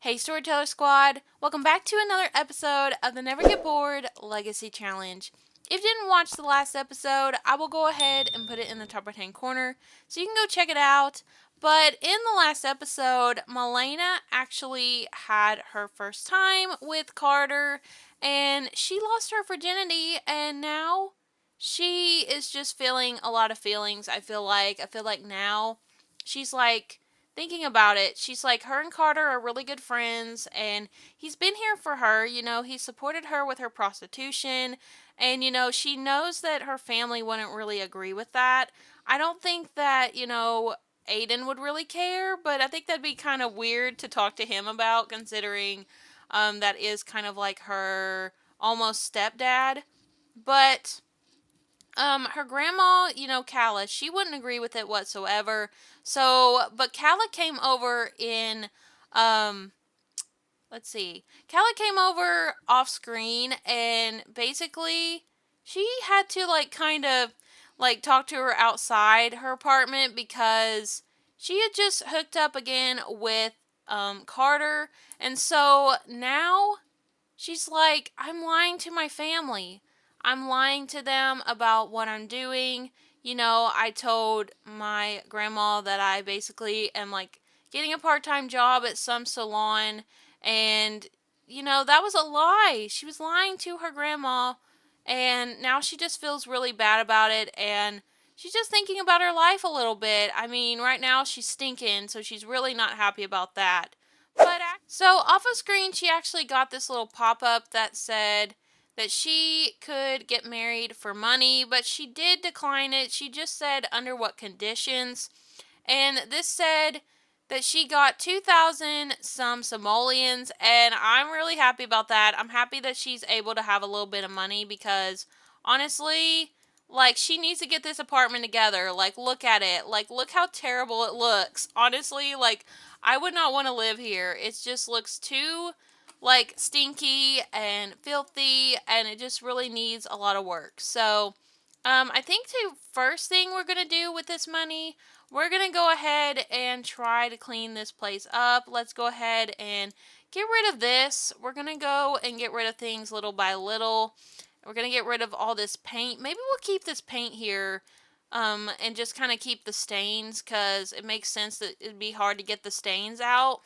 Hey Storyteller Squad, welcome back to another episode of the Never Get Bored Legacy Challenge. If you didn't watch the last episode, I will go ahead and put it in the top right hand corner so you can go check it out. But in the last episode, Milana actually had her first time with Carter and she lost her virginity, and now she is just feeling a lot of feelings. I feel like now she's like thinking about it, she's like, her and Carter are really good friends, and he's been here for her. He supported her with her prostitution, and, she knows that her family wouldn't really agree with that. I don't think that, Aiden would really care, but I think that'd be kind of weird to talk to him about, considering that is kind of like her almost stepdad. But her grandma, Calla, she wouldn't agree with it whatsoever. So, but Calla came over in, um, let's see, Calla came over off screen, and basically she had to like kind of like talk to her outside her apartment because she had just hooked up again with Carter, and so now she's like, I'm lying to my family. I'm lying to them about what I'm doing. I told my grandma that I basically am like getting a part time job at some salon. And, that was a lie. She was lying to her grandma. And now she just feels really bad about it. And she's just thinking about her life a little bit. I mean, right now she's stinking. So she's really not happy about that. But so off of screen, she actually got this little pop up that said that she could get married for money, but she did decline it. She just said under what conditions. And this said that she got 2,000 some simoleons, and I'm really happy about that. I'm happy that she's able to have a little bit of money because honestly, like, she needs to get this apartment together. Like, look at it. Like, look how terrible it looks. Honestly, like, I would not want to live here. It just looks too, like, stinky and filthy, and it just really needs a lot of work. So, I think the first thing we're going to do with this money, we're going to go ahead and try to clean this place up. Let's go ahead and get rid of this. We're going to go and get rid of things little by little. We're going to get rid of all this paint. Maybe we'll keep this paint here and just kind of keep the stains because it makes sense that it'd be hard to get the stains out.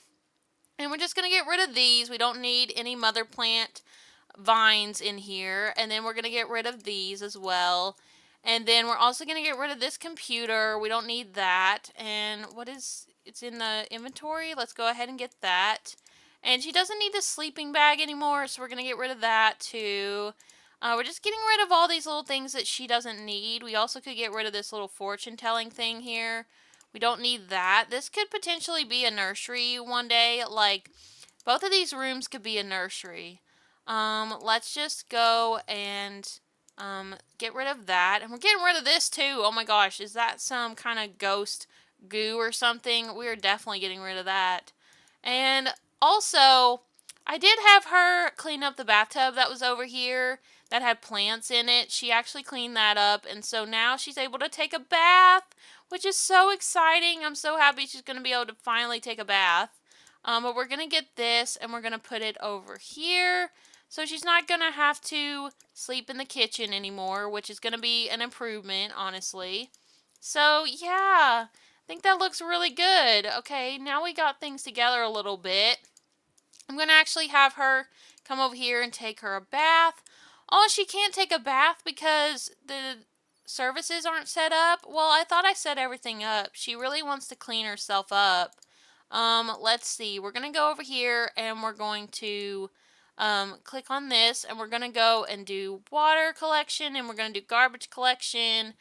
And we're just going to get rid of these. We don't need any mother plant vines in here. And then we're going to get rid of these as well. And then we're also going to get rid of this computer. We don't need that. And it's in the inventory. Let's go ahead and get that. And she doesn't need the sleeping bag anymore, so we're going to get rid of that too. We're just getting rid of all these little things that she doesn't need. We also could get rid of this little fortune telling thing here. We don't need that. This could potentially be a nursery one day. Like, both of these rooms could be a nursery. Let's just go and get rid of that. And we're getting rid of this too. Oh my gosh, is that some kind of ghost goo or something? We're definitely getting rid of that. And also, I did have her clean up the bathtub that was over here that had plants in it. She actually cleaned that up, and so now she's able to take a bath, which is so exciting. I'm so happy she's going to be able to finally take a bath. But we're going to get this, and we're going to put it over here. So she's not going to have to sleep in the kitchen anymore, which is going to be an improvement, honestly. So, yeah, I think that looks really good. Okay, now we got things together a little bit. I'm going to actually have her come over here and take her a bath. Oh, she can't take a bath because the services aren't set up. Well, I thought I set everything up. She really wants to clean herself up. Let's see. We're going to go over here and we're going to click on this, and we're going to go and do water collection, and we're going to do garbage collection,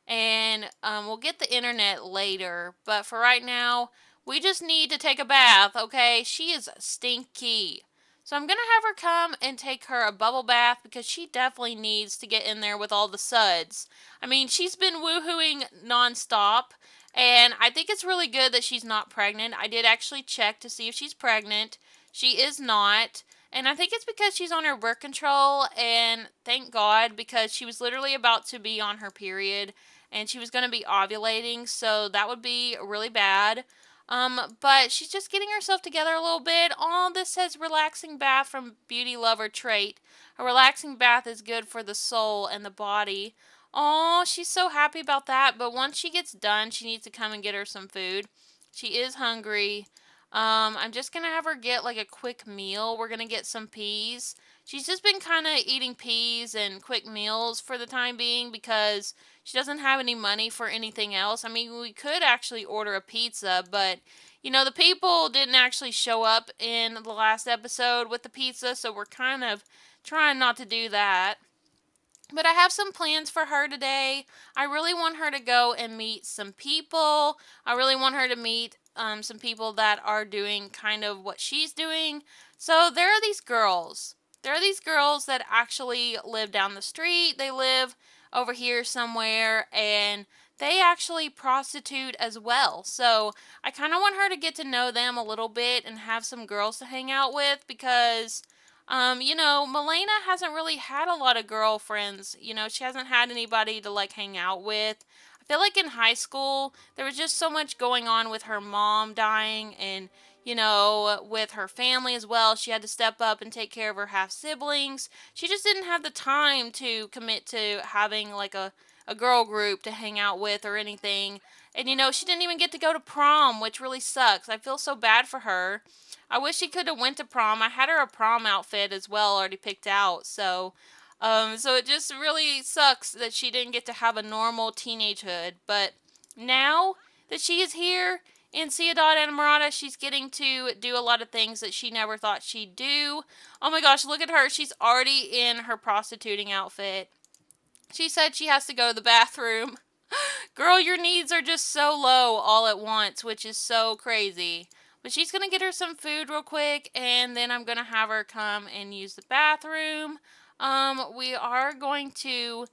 and we'll get the internet later. But for right now, we just need to take a bath, okay? She is stinky. So I'm going to have her come and take her a bubble bath because she definitely needs to get in there with all the suds. I mean, she's been woohooing nonstop, and I think it's really good that she's not pregnant. I did actually check to see if she's pregnant. She is not. And I think it's because she's on her birth control, and thank God, because she was literally about to be on her period, and she was going to be ovulating, so that would be really bad. But she's just getting herself together a little bit. Oh, this says relaxing bath from Beauty Lover Trait. A relaxing bath is good for the soul and the body. Oh, she's so happy about that. But once she gets done, she needs to come and get her some food. She is hungry. I'm just gonna have her get like a quick meal. We're gonna get some peas. She's just been kind of eating peas and quick meals for the time being because she doesn't have any money for anything else. I mean, we could actually order a pizza, but the people didn't actually show up in the last episode with the pizza, so we're kind of trying not to do that. But I have some plans for her today. I really want her to go and meet some people. I really want her to meet some people that are doing kind of what she's doing. So there are these girls. There are these girls that actually live down the street. They live over here somewhere, and they actually prostitute as well. So I kind of want her to get to know them a little bit and have some girls to hang out with because Milena hasn't really had a lot of girlfriends. She hasn't had anybody to like hang out with. I feel like in high school, there was just so much going on with her mom dying and, with her family as well. She had to step up and take care of her half siblings. She just didn't have the time to commit to having like a girl group to hang out with or anything. And, she didn't even get to go to prom, which really sucks. I feel so bad for her. I wish she could have went to prom. I had her a prom outfit as well already picked out. So it just really sucks that she didn't get to have a normal teenagehood. But now that she is here in Ciudad Enamorada, she's getting to do a lot of things that she never thought she'd do. Oh my gosh, look at her. She's already in her prostituting outfit. She said she has to go to the bathroom. Girl, your needs are just so low all at once, which is so crazy. But she's going to get her some food real quick, and then I'm going to have her come and use the bathroom. We are going to,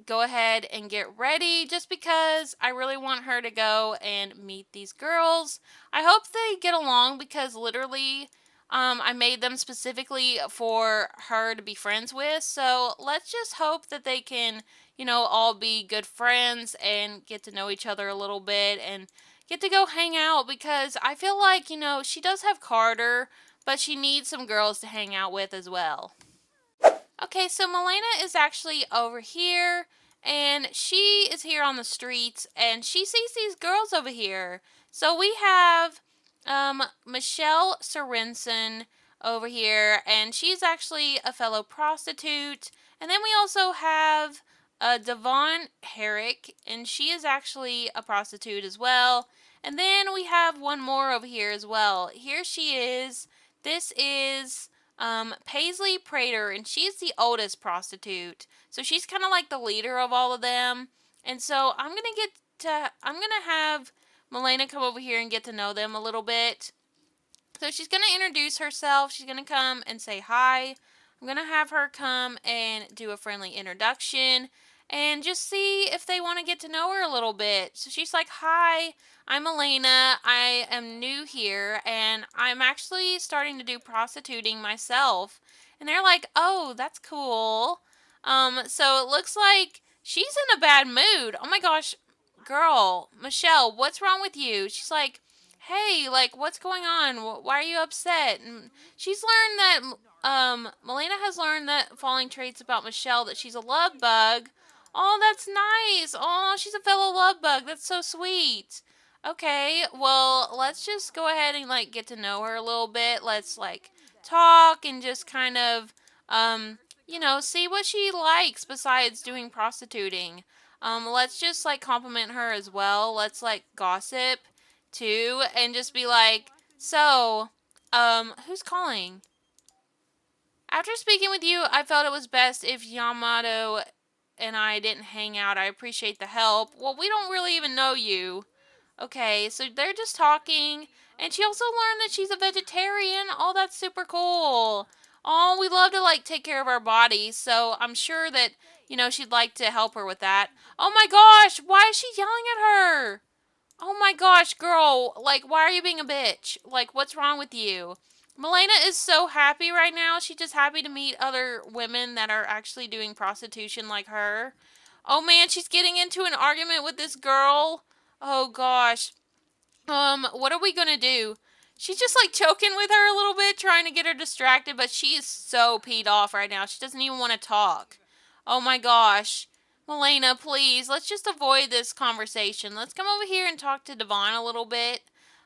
go ahead and get ready just because I really want her to go and meet these girls. I hope they get along because literally, I made them specifically for her to be friends with. So let's just hope that they can all be good friends and get to know each other a little bit and get to go hang out because I feel like, she does have Carter, but she needs some girls to hang out with as well. Okay, so Milena is actually over here and she is here on the streets and she sees these girls over here. So we have Michelle Sorensen over here and she's actually a fellow prostitute. And then we also have Devon Herrick and she is actually a prostitute as well. And then we have one more over here as well. Here she is. This is Paisley Prater, and she's the oldest prostitute. So she's kind of like the leader of all of them. And so I'm gonna have Milena come over here and get to know them a little bit. So she's gonna introduce herself. She's gonna come and say hi. I'm gonna have her come and do a friendly introduction and just see if they want to get to know her a little bit. So she's like, "Hi, I'm Elena. I am new here and I'm actually starting to do prostituting myself." And they're like, "Oh, that's cool." So it looks like she's in a bad mood. Oh my gosh, girl, Michelle, what's wrong with you? She's like, "Hey, like, what's going on? Why are you upset?" And she's learned that, Milena has learned that falling traits about Michelle, that she's a love bug. Oh, that's nice. Oh, she's a fellow love bug. That's so sweet. Okay, well, let's just go ahead and, get to know her a little bit. Let's, talk and just kind of, see what she likes besides doing prostituting. Let's just, compliment her as well. Let's, gossip too and just be like, "So, who's calling?" After speaking with you, I felt it was best if Yamato and I didn't hang out. I appreciate the help. Well, we don't really even know you. Okay, so they're just talking. And she also learned that she's a vegetarian. Oh, that's super cool. Oh, we love to, take care of our bodies. So I'm sure that, she'd like to help her with that. Oh my gosh, why is she yelling at her? Oh my gosh, girl. Why are you being a bitch? What's wrong with you? Milena is so happy right now. She's just happy to meet other women that are actually doing prostitution like her. Oh man, she's getting into an argument with this girl. Oh gosh. What are we gonna do? She's just like choking with her a little bit, trying to get her distracted, but she is so peed off right now. She doesn't even want to talk. Oh my gosh. Milana, please, let's just avoid this conversation. Let's come over here and talk to Devon a little bit.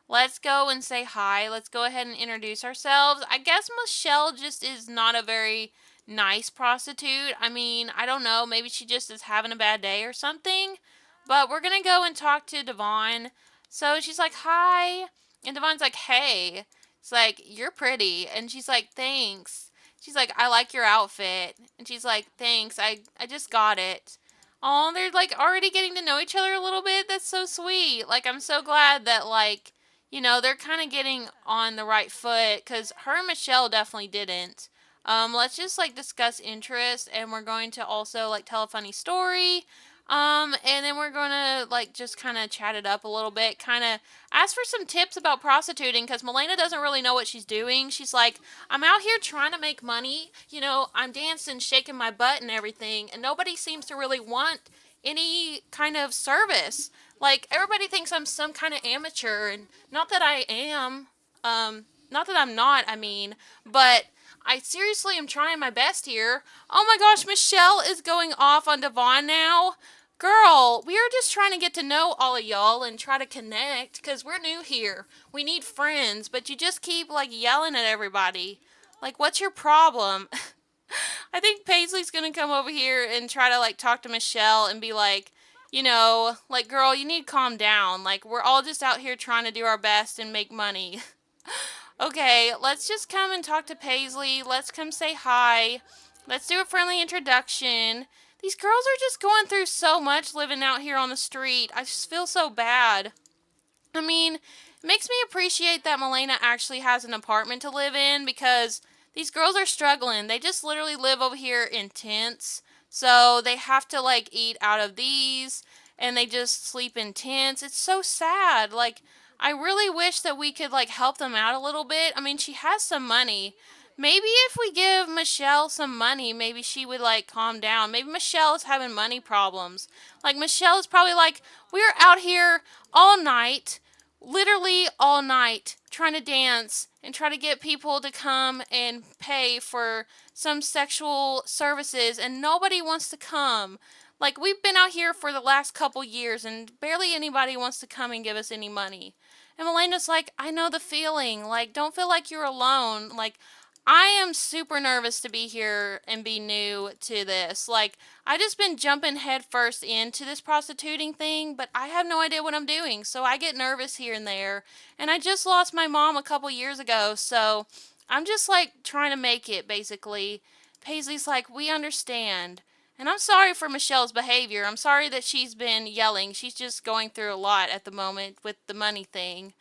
Let's go and say hi. Let's go ahead and introduce ourselves. I guess Michelle just is not a very nice prostitute. I mean, I don't know. Maybe she just is having a bad day or something. But we're going to go and talk to Devon. So she's like, hi. And Devon's like, hey. It's like, you're pretty. And she's like, thanks. She's like, I like your outfit. And she's like, thanks. I just got it. Oh, they're like already getting to know each other a little bit. That's so sweet. Like, I'm so glad that, like, they're kind of getting on the right foot because her and Michelle definitely didn't. Let's just like discuss interest, and we're going to also like tell a funny story. And then we're gonna like just kind of chat it up a little bit, kind of ask for some tips about prostituting because Milana doesn't really know what she's doing. She's like, I'm out here trying to make money. I'm dancing, shaking my butt and everything, and nobody seems to really want any kind of service. Like everybody thinks I'm some kind of amateur, and not that I am. Not that I'm not. I mean, but I seriously am trying my best here. Oh my gosh, Michelle is going off on Devon now. Girl, we are just trying to get to know all of y'all and try to connect because we're new here. We need friends, but you just keep like yelling at everybody. Like, what's your problem? I think Paisley's gonna come over here and try to like talk to Michelle and be like, like, girl, you need to calm down. Like, we're all just out here trying to do our best and make money. Okay, let's just come and talk to Paisley. Let's come say hi. Let's do a friendly introduction. These girls are just going through so much living out here on the street. I just feel so bad. I mean, it makes me appreciate that Milana actually has an apartment to live in because these girls are struggling. They just literally live over here in tents. So they have to like eat out of these and they just sleep in tents. It's so sad. Like, I really wish that we could like help them out a little bit. I mean, she has some money. Maybe if we give Michelle some money, maybe she would like calm down. Maybe Michelle is having money problems. Like, Michelle is probably like, we're out here all night, literally all night, trying to dance and try to get people to come and pay for some sexual services, and nobody wants to come. Like, we've been out here for the last couple years, and barely anybody wants to come and give us any money. And Melena's like, I know the feeling. Like, don't feel like you're alone. Like, I am super nervous to be here and be new to this. Like, I just been jumping headfirst into this prostituting thing, but I have no idea what I'm doing. So I get nervous here and there. And I just lost my mom a couple years ago, so I'm just like trying to make it basically. Paisley's like, we understand. And I'm sorry for Michelle's behavior. I'm sorry that she's been yelling. She's just going through a lot at the moment with the money thing.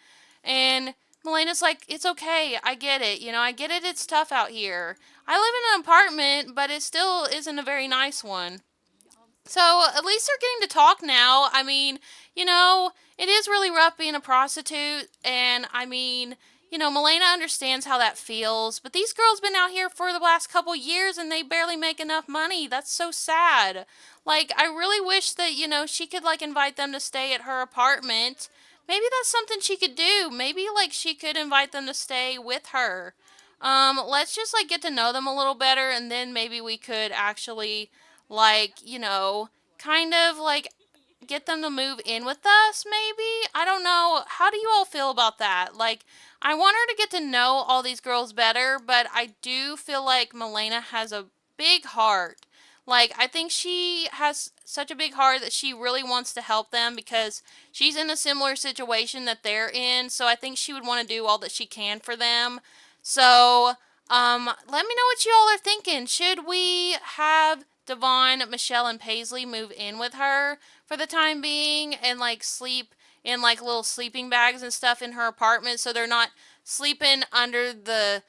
And Melena's like, it's okay. I get it. I get it. It's tough out here. I live in an apartment, but it still isn't a very nice one. So at least they're getting to talk now. I mean, it is really rough being a prostitute. And I mean, Milena understands how that feels. But these girls been out here for the last couple years and they barely make enough money. That's so sad. Like, I really wish that, she could like invite them to stay at her apartment. Maybe that's something she could do. Maybe like she could invite them to stay with her. Let's just like get to know them a little better, and then maybe we could actually like, kind of like get them to move in with us, maybe? I don't know. How do you all feel about that? Like, I want her to get to know all these girls better, but I do feel like Milena has a big heart. Like, I think she has such a big heart that she really wants to help them because she's in a similar situation that they're in. So I think she would want to do all that she can for them. So, let me know what you all are thinking. Should we have Devon, Michelle, and Paisley move in with her for the time being and like sleep in like little sleeping bags and stuff in her apartment so they're not sleeping under the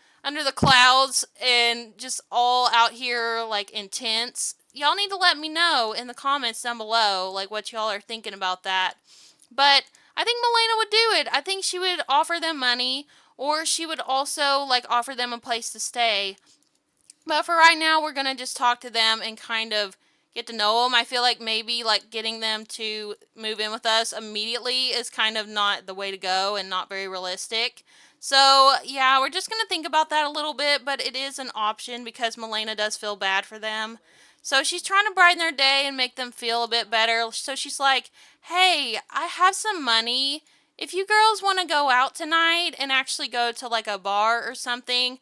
clouds and just all out here like in tents? Y'all need to let me know in the comments down below like what y'all are thinking about that. But I think Milena would do it. I think she would offer them money, or she would also like offer them a place to stay. But for right now, we're going to just talk to them and kind of get to know them. I feel like maybe like getting them to move in with us immediately is kind of not the way to go and not very realistic. So, yeah, we're just going to think about that a little bit, but it is an option because Milana does feel bad for them. So she's trying to brighten their day and make them feel a bit better. So she's like, hey, I have some money. If you girls want to go out tonight and actually go to like a bar or something,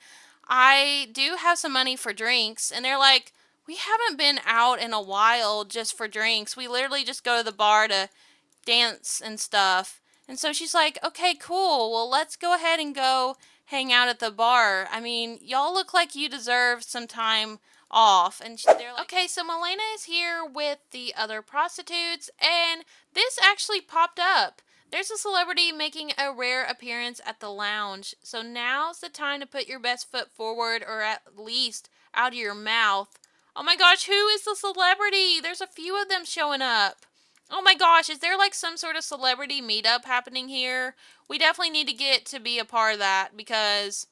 I do have some money for drinks. And they're like, we haven't been out in a while just for drinks. We literally just go to the bar to dance and stuff. And so she's like, okay, cool. Well, let's go ahead and go hang out at the bar. I mean, y'all look like you deserve some time off. And they're like, okay, so Milena is here with the other prostitutes, and this actually popped up. There's a celebrity making a rare appearance at the lounge. So now's the time to put your best foot forward, or at least out of your mouth. Oh my gosh, who is the celebrity? There's a few of them showing up. Oh my gosh, is there like some sort of celebrity meetup happening here? We definitely need to get to be a part of that because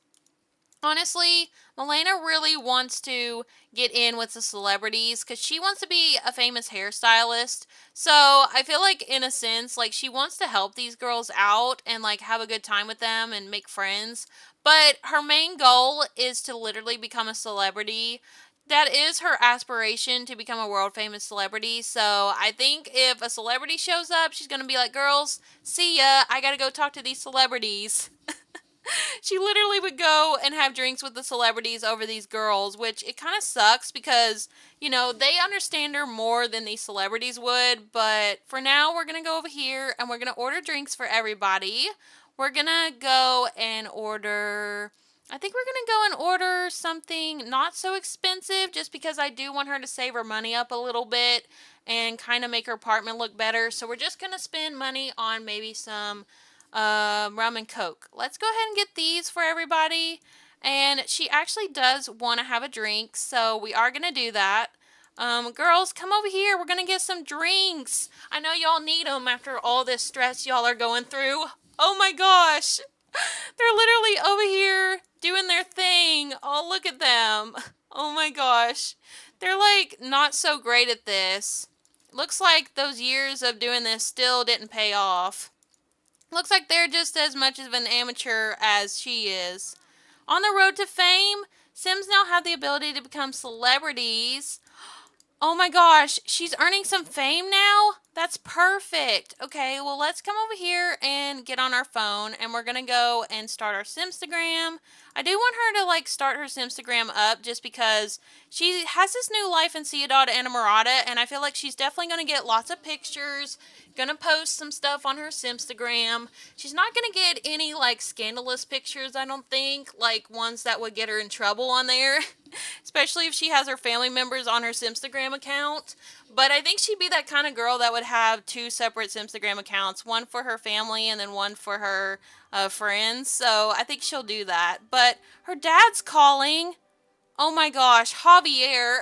honestly, Milana really wants to get in with the celebrities because she wants to be a famous hairstylist. So I feel like in a sense, like she wants to help these girls out and like have a good time with them and make friends. But her main goal is to literally become a celebrity. That is her aspiration, to become a world famous celebrity. So I think if a celebrity shows up, she's going to be like, girls, see ya. I got to go talk to these celebrities. She literally would go and have drinks with the celebrities over these girls, which it kind of sucks because, you know, they understand her more than these celebrities would. But for now, we're going to go over here and we're going to order drinks for everybody. We're going to go and order, I think we're going to go and order something not so expensive just because I do want her to save her money up a little bit and kind of make her apartment look better. So we're just going to spend money on maybe some rum and coke. Let's go ahead and get these for everybody. And she actually does want to have a drink, so we are going to do that. Girls, come over here. We're going to get some drinks. I know y'all need them after all this stress y'all are going through. Oh my gosh. They're literally over here doing their thing. Oh, look at them. Oh my gosh. They're like not so great at this. Looks like those years of doing this still didn't pay off. Looks like they're just as much of an amateur as she is. On the road to fame, Sims now have the ability to become celebrities. Oh my gosh, she's earning some fame now? That's perfect. Okay, well, let's come over here and get on our phone, and we're going to go and start our Simstagram. I do want her to, like, start her Simstagram up just because she has this new life in Ciudad Enamorada, and I feel like she's definitely going to get lots of pictures, going to post some stuff on her Simstagram. She's not going to get any, like, scandalous pictures, I don't think, like ones that would get her in trouble on there. Especially if she has her family members on her Simstagram account. But I think she'd be that kind of girl that would have two separate Simstagram accounts. One for her family and then one for her friends. So I think she'll do that. But her dad's calling. Oh my gosh, Javier.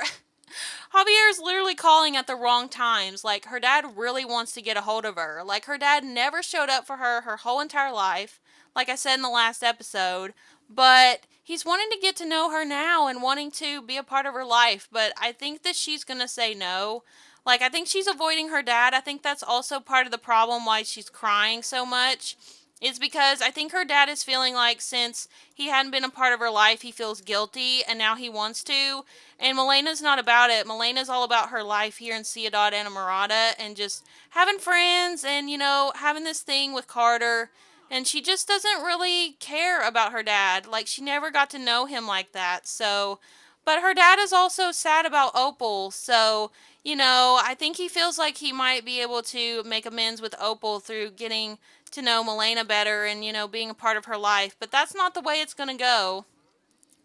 Javier is literally calling at the wrong times. Like, her dad really wants to get a hold of her. Like, her dad never showed up for her whole entire life. Like I said in the last episode. But he's wanting to get to know her now and wanting to be a part of her life. But I think that she's going to say no. Like, I think she's avoiding her dad. I think that's also part of the problem why she's crying so much. Is because I think her dad is feeling like since he hadn't been a part of her life, he feels guilty and now he wants to. And Milena's not about it. Milena's all about her life here in Ciudad Enamorada and just having friends and, you know, having this thing with Carter. And she just doesn't really care about her dad. Like, she never got to know him like that. So, but her dad is also sad about Opal. So, you know, I think he feels like he might be able to make amends with Opal through getting to know Milana better and, you know, being a part of her life. But that's not the way it's going to go.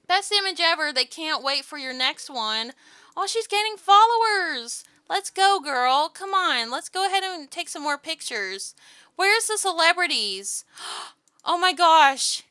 Best image ever. They can't wait for your next one. Oh, she's gaining followers. Let's go, girl. Come on. Let's go ahead and take some more pictures. Where's the celebrities? Oh my gosh.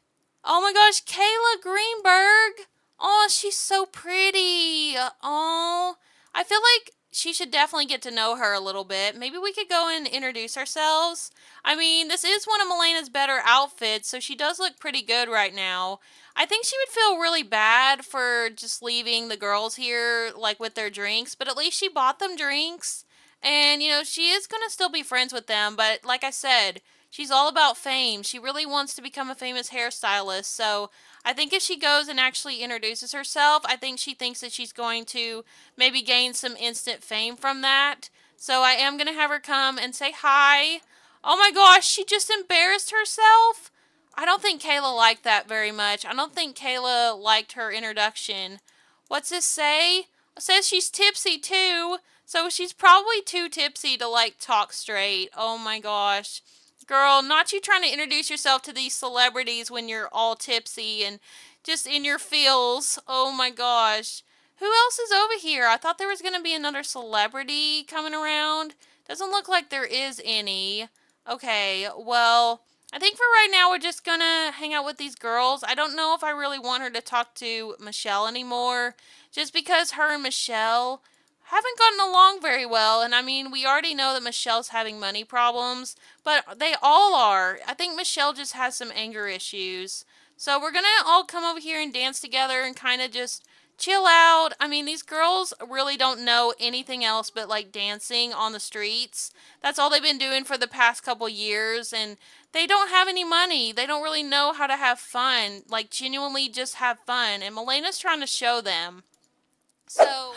Oh my gosh, Kayla Greenberg. Oh, she's so pretty. Oh, I feel like she should definitely get to know her a little bit. Maybe we could go and introduce ourselves. I mean, this is one of Milena's better outfits, so she does look pretty good right now. I think she would feel really bad for just leaving the girls here, like, with their drinks, but at least she bought them drinks. And, she is going to still be friends with them, but like I said, she's all about fame. She really wants to become a famous hairstylist, so I think if she goes and actually introduces herself, I think she thinks that she's going to maybe gain some instant fame from that. So I am going to have her come and say hi. Oh my gosh, she just embarrassed herself. I don't think Kayla liked that very much. I don't think Kayla liked her introduction. What's this say? It says she's tipsy too. So she's probably too tipsy to like talk straight. Oh my gosh. Girl, not you trying to introduce yourself to these celebrities when you're all tipsy and just in your feels. Oh my gosh. Who else is over here? I thought there was going to be another celebrity coming around. Doesn't look like there is any. Okay, well, I think for right now we're just going to hang out with these girls. I don't know if I really want her to talk to Michelle anymore, just because her and Michelle haven't gotten along very well. And I mean, we already know that Michelle's having money problems, but they all are. I think Michelle just has some anger issues. So we're going to all come over here and dance together and kind of just chill out. I mean, these girls really don't know anything else but like dancing on the streets. That's all they've been doing for the past couple years, and they don't have any money. They don't really know how to have fun, like genuinely just have fun. And Milena's trying to show them. So,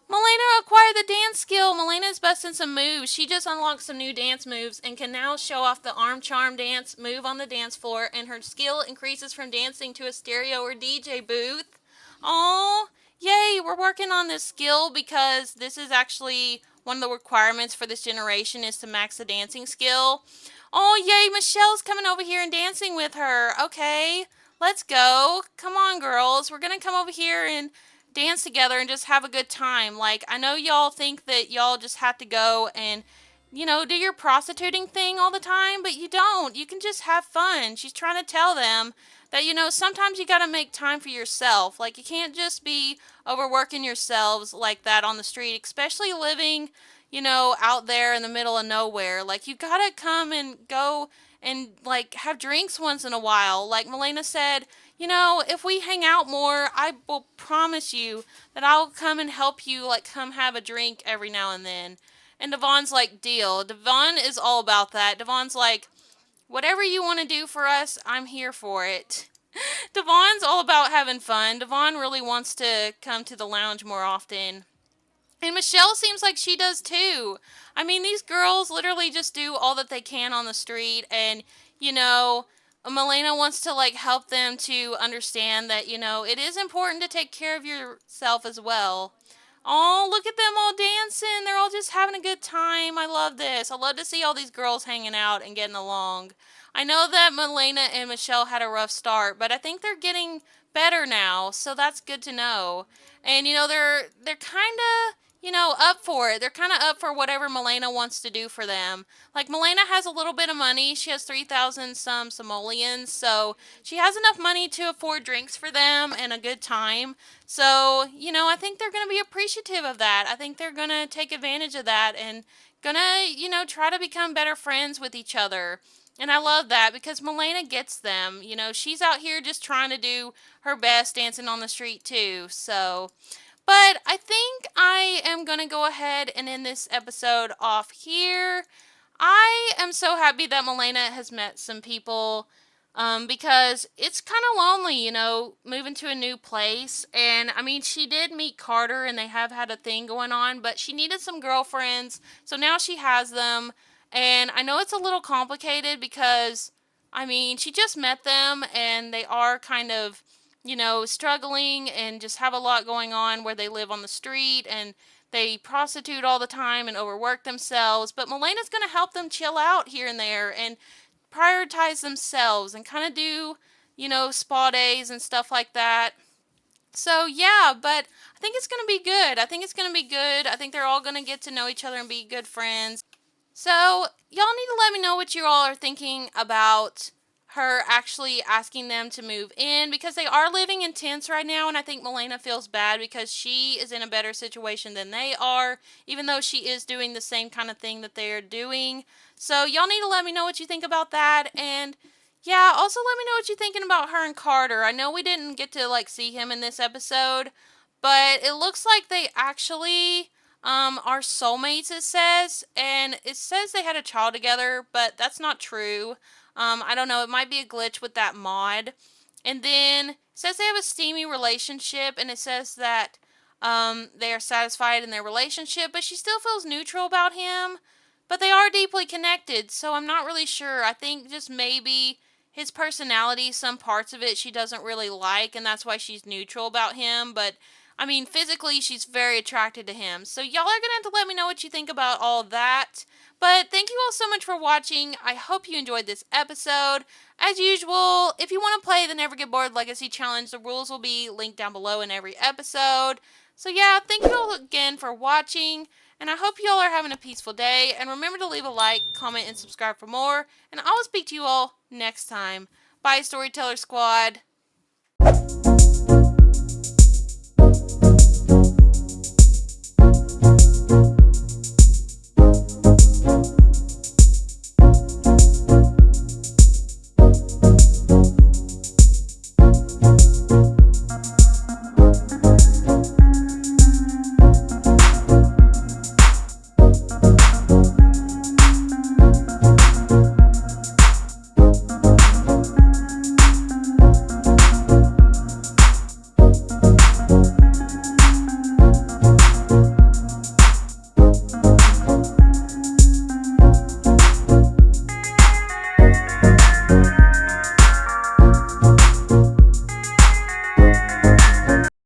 Milana acquired the dance skill. Milena's busting some moves. She just unlocked some new dance moves and can now show off the arm charm dance move on the dance floor, and her skill increases from dancing to a stereo or DJ booth. Oh, yay, we're working on this skill because this is actually one of the requirements for this generation is to max the dancing skill. Oh, yay, Michelle's coming over here and dancing with her. Okay, let's go. Come on, girls. We're going to come over here and dance together and just have a good time. Like, I know y'all think that y'all just have to go and, do your prostituting thing all the time, but you don't. You can just have fun. She's trying to tell them that, sometimes you gotta make time for yourself. Like, you can't just be overworking yourselves like that on the street, especially living, out there in the middle of nowhere. Like, you gotta come and go and, like, have drinks once in a while. Like Milena said, if we hang out more, I will promise you that I'll come and help you, like, come have a drink every now and then. And Devon's like, deal. Devon is all about that. Devon's like, whatever you want to do for us, I'm here for it. Devon's all about having fun. Devon really wants to come to the lounge more often. And Michelle seems like she does too. I mean, these girls literally just do all that they can on the street, and, Milena wants to, like, help them to understand that, it is important to take care of yourself as well. Oh, look at them all dancing. They're all just having a good time. I love this. I love to see all these girls hanging out and getting along. I know that Milena and Michelle had a rough start, but I think they're getting better now, so that's good to know. And, they're kind of, up for it. They're kind of up for whatever Milena wants to do for them. Like, Milena has a little bit of money. She has 3,000 some simoleons, so she has enough money to afford drinks for them and a good time. So, I think they're going to be appreciative of that. I think they're going to take advantage of that and going to, try to become better friends with each other. And I love that because Milena gets them. She's out here just trying to do her best dancing on the street too. So, but I think I am going to go ahead and end this episode off here. I am so happy that Milena has met some people because it's kind of lonely, moving to a new place. And I mean, she did meet Carter and they have had a thing going on, but she needed some girlfriends. So now she has them. And I know it's a little complicated because, I mean, she just met them and they are kind of, struggling and just have a lot going on where they live on the street and they prostitute all the time and overwork themselves. But Milena's going to help them chill out here and there and prioritize themselves and kind of do, spa days and stuff like that. So, yeah, but I think it's going to be good. I think it's going to be good. I think they're all going to get to know each other and be good friends. So, y'all need to let me know what you all are thinking about her actually asking them to move in because they are living in tents right now, and I think Milana feels bad because she is in a better situation than they are, even though she is doing the same kind of thing that they're doing. So y'all need to let me know what you think about that, and yeah, also let me know what you're thinking about her and Carter. I know we didn't get to like see him in this episode, but it looks like they actually are soulmates, it says, and it says they had a child together, but that's not true. I don't know, it might be a glitch with that mod. And then it says they have a steamy relationship, and it says that they are satisfied in their relationship, but she still feels neutral about him. But they are deeply connected, so I'm not really sure. I think just maybe his personality, some parts of it she doesn't really like, and that's why she's neutral about him. But I mean, physically, she's very attracted to him. So y'all are gonna have to let me know what you think about all that. But thank you all so much for watching. I hope you enjoyed this episode. As usual, if you want to play the Never Get Bored Legacy Challenge, the rules will be linked down below in every episode. So yeah, thank you all again for watching, and I hope you all are having a peaceful day. And remember to leave a like, comment, and subscribe for more. And I will speak to you all next time. Bye, Storyteller Squad.